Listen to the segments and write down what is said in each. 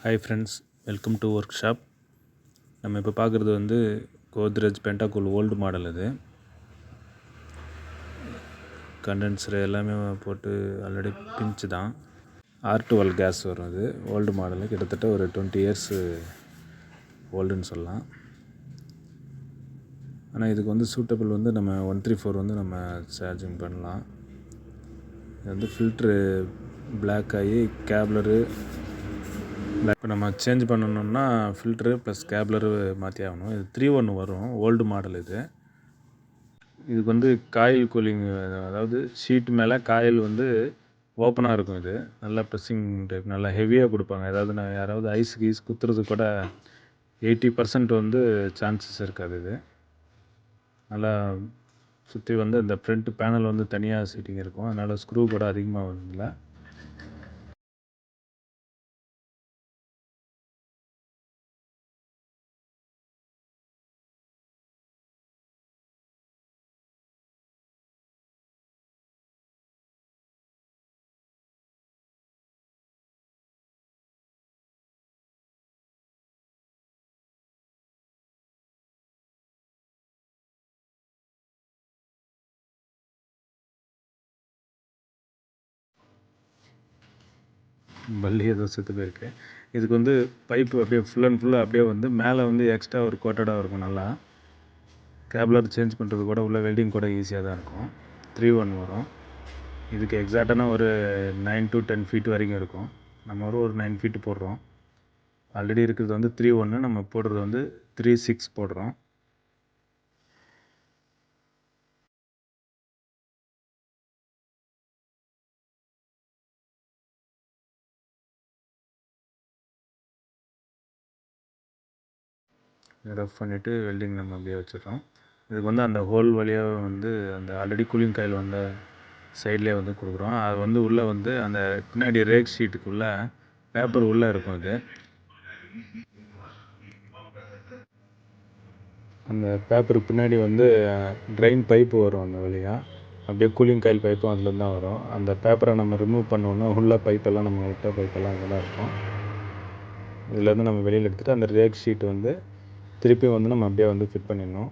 Hi friends, welcome to work shop. நம்ம இப்போ பார்க்குறது வந்து கோத்ரெஜ் பென்டாகூல் ஓல்டு மாடல். இது கண்டென்சர் எல்லாமே போட்டு ஆல்ரெடி பிஞ்சு தான். R12 கேஸ் வரும். இது ஓல்டு மாடலு, கிட்டத்தட்ட ஒரு 20 இயர்ஸ் ஓல்டுன்னு சொல்லலாம். ஆனால் இதுக்கு வந்து சூட்டபிள் வந்து நம்ம 134 வந்து நம்ம சார்ஜிங் பண்ணலாம். இது வந்து ஃபில்ட்ரு பிளாக் ஆகி கேப்லரு இப்போ நம்ம சேஞ்ச் பண்ணணும்னா ஃபில்ட்ரு ப்ளஸ் கேப்லரு மாற்றி ஆகணும். இது 3-1 வரும், ஓல்டு மாடல். இதுக்கு வந்து காயில் கூலிங், அதாவது ஷீட் மேலே காயில் வந்து ஓப்பனாக இருக்கும். இது நல்லா ப்ரெஸ்ஸிங் டைப், நல்லா ஹெவியாக கொடுப்பாங்க. அதாவது நான் யாராவது ஐஸ் கீஸ் குத்துறது கூட 80% வந்து சான்சஸ் இருக்காது. இது நல்லா சுற்றி வந்து இந்த ஃப்ரண்ட் பேனல் வந்து தனியாக சீட்டிங் இருக்கும். அதனால் ஸ்க்ரூ கூட அதிகமாக வருதில்ல. பல்லி ஏதோ செத்து போயிருக்கு. இதுக்கு வந்து பைப்பு அப்படியே ஃபுல் அண்ட் ஃபுல்லாக அப்படியே வந்து மேலே வந்து எக்ஸ்ட்ரா ஒரு கோட்டடாக இருக்கும். நல்லா கேப்லர் சேஞ்ச் பண்ணுறது கூட உள்ள வெல்டிங் கூட ஈஸியாக தான் இருக்கும். 3-1 வரும். இதுக்கு எக்ஸாக்டான ஒரு 9 to 10 ஃபீட் வரைக்கும் இருக்கும். நம்ம ஒரு 9 ஃபீட்டு போடுறோம். ஆல்ரெடி இருக்கிறது வந்து 3-1, நம்ம போடுறது வந்து 3-6 போடுறோம். ரஃப் பண்ணிவிட்டு வெல்டிங் நம்ம அப்படியே வச்சிடறோம். இதுக்கு வந்து அந்த ஹோல் வழியாக வந்து அந்த ஆல்ரெடி கூலிங் காயில் வந்து சைட்லேயே வந்து கொடுக்குறோம். அது வந்து உள்ளே வந்து அந்த பின்னாடி ரேக் ஷீட்டுக்குள்ளே பேப்பர் உள்ளே இருக்கும். இது அந்த பேப்பருக்கு பின்னாடி வந்து ட்ரெயின் பைப்பு வரும். அந்த வழியாக அப்படியே கூலிங் காயில் பைப்பும் அதுலேருந்து தான் வரும். அந்த பேப்பரை நம்ம ரிமூவ் பண்ணோன்னா உள்ள பைப்பெல்லாம், நம்ம விட்ட பைப்பெல்லாம் இதெல்லாம் இருக்கும். இதுலேருந்து நம்ம வெளியில் எடுத்துகிட்டு அந்த ரேக் ஷீட் வந்து திருப்பி வந்து நம்ம அப்படியே வந்து ஃபிட் பண்ணிடணும்.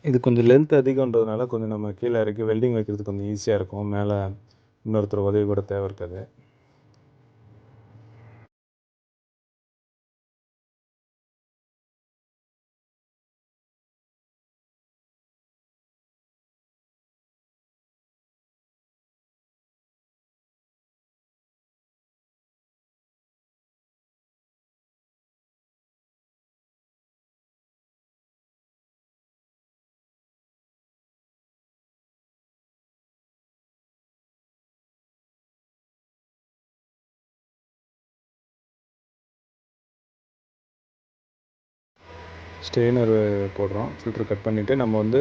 இது கொஞ்சம் லென்த் அதிகன்றதுனால கொஞ்சம் நம்ம கீழே இறக்கி வெல்டிங் வைக்கிறதுக்கு கொஞ்சம் ஈஸியாக இருக்கும். மேலே இன்னொருத்தர் உதவி கூட தேவை இருக்காது. ஸ்ட்ரெயினர் போடுறோம். ஃபில்ட்ரு கட் பண்ணிவிட்டு நம்ம வந்து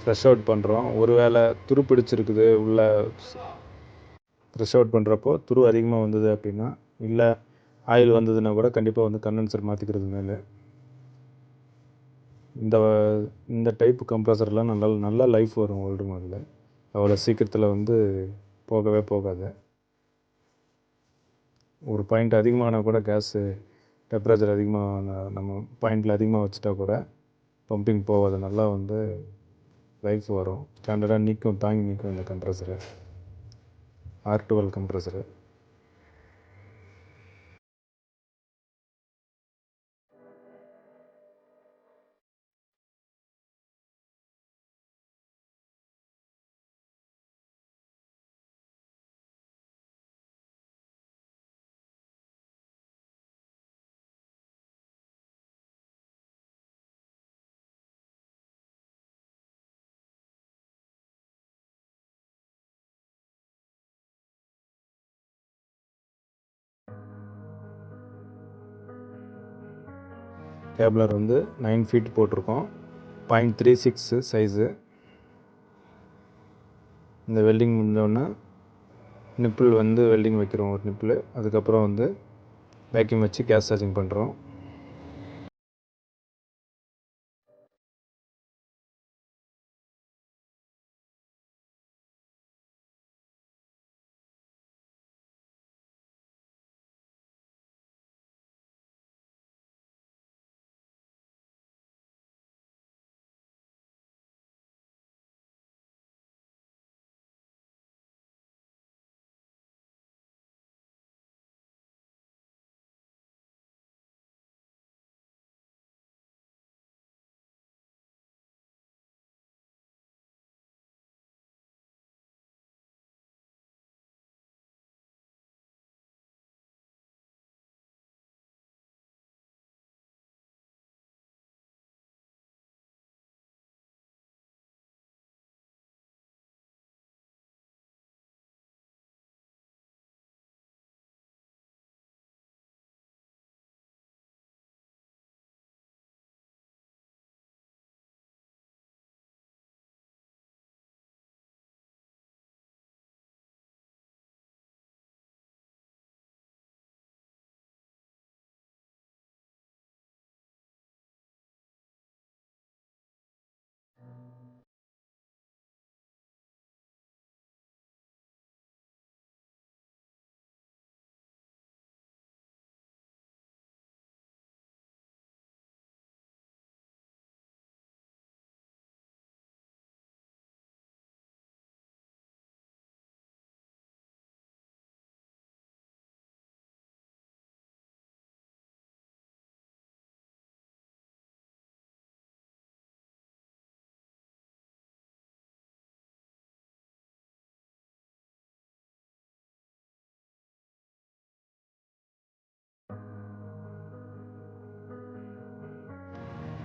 ஃப்ரெஷ் அவுட் பண்ணுறோம். ஒரு வேளை துரு பிடிச்சிருக்குது உள்ள ஃப்ரெஷ் அவுட் பண்ணுறப்போ துரு அதிகமாக வந்தது அப்படின்னா, இல்லை ஆயில் வந்ததுன்னா கூட கண்டிப்பாக வந்து கண்டென்சர் மாற்றிக்கிறது மேலே. இந்த டைப்பு கம்ப்ரஸர்லாம் நல்லா லைஃப் வரும் ஓல்டு மாடலில். அவ்வளோ சீக்கிரத்தில் வந்து போகவே போகாது. ஒரு பாயிண்ட் அதிகமானால் கூட கேஸு டெம்பரேச்சர் அதிகமாக நம்ம பாயிண்டில் அதிகமாக வச்சுட்டா கூட பம்பிங் போகாது. நல்லா வந்து லைஃப் வரும். ஸ்டாண்டர்டாக நிற்கும், தாங்கி நிற்கும் இந்த கம்ப்ரஸரு, R12 கம்ப்ரஸரு. கேப்லர் வந்து 9 ஃபீட் போட்டிருக்கோம். 0.36 சைஸு. இந்த வெல்டிங் முடிஞ்சோடனே நிப்பிள் வந்து வெல்டிங் வைக்கிறோம் ஒரு நிப்பிள். அதுக்கப்புறம் வந்து வேக்யூம் வச்சு கேஸ் சார்ஜிங் பண்ணுறோம்.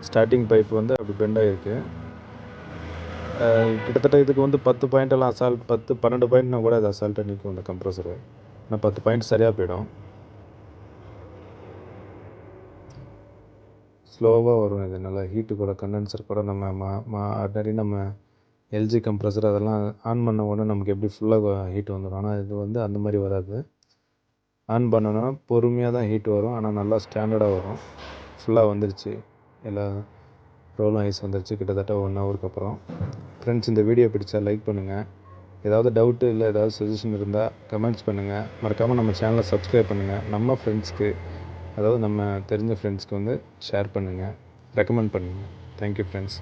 ஸ்டார்டிங் பைப் வந்து அப்படி பெண்ட் ஆகிருக்கு. கிட்டத்தட்ட இதுக்கு வந்து 10 பாயிண்டெல்லாம் அசால்ட் 10-12 பாயிண்ட்னா கூட அது அசால்ட்டாக நிற்கும் இந்த கம்ப்ரஸரு. ஆனால் 10 பாயிண்ட் சரியாக போயிடும். ஸ்லோவாக வரும். இது நல்லா ஹீட்டு கூட கண்டென்சர் கூட நம்ம ஆர்டினரி நம்ம எல்ஜி கம்ப்ரஸர் அதெல்லாம் ஆன் பண்ண உடனே நமக்கு எப்படி ஃபுல்லாக ஹீட் வந்துடும். ஆனால் இது வந்து அந்த மாதிரி வராது. ஆன் பண்ணோன்னா பொறுமையாக தான் ஹீட் வரும். ஆனால் நல்லா ஸ்டாண்டர்டாக வரும். ஃபுல்லாக வந்துருச்சு, எல்லா ரோலும் ஐஸ் வந்துருச்சு கிட்டத்தட்ட 1 ஹவருக்கு அப்புறம். ஃப்ரெண்ட்ஸ், இந்த வீடியோ பிடிச்சா லைக் பண்ணுங்கள். ஏதாவது டவுட்டு இல்லை ஏதாவது சஜஷன் இருந்தால் கமெண்ட்ஸ் பண்ணுங்கள். மறக்காமல் நம்ம சேனலை சப்ஸ்கிரைப் பண்ணுங்கள். நம்ம ஃப்ரெண்ட்ஸ்க்கு, அதாவது நம்ம தெரிஞ்ச ஃப்ரெண்ட்ஸ்க்கு வந்து ஷேர் பண்ணுங்கள், ரெக்கமெண்ட் பண்ணுங்கள். Thank you friends.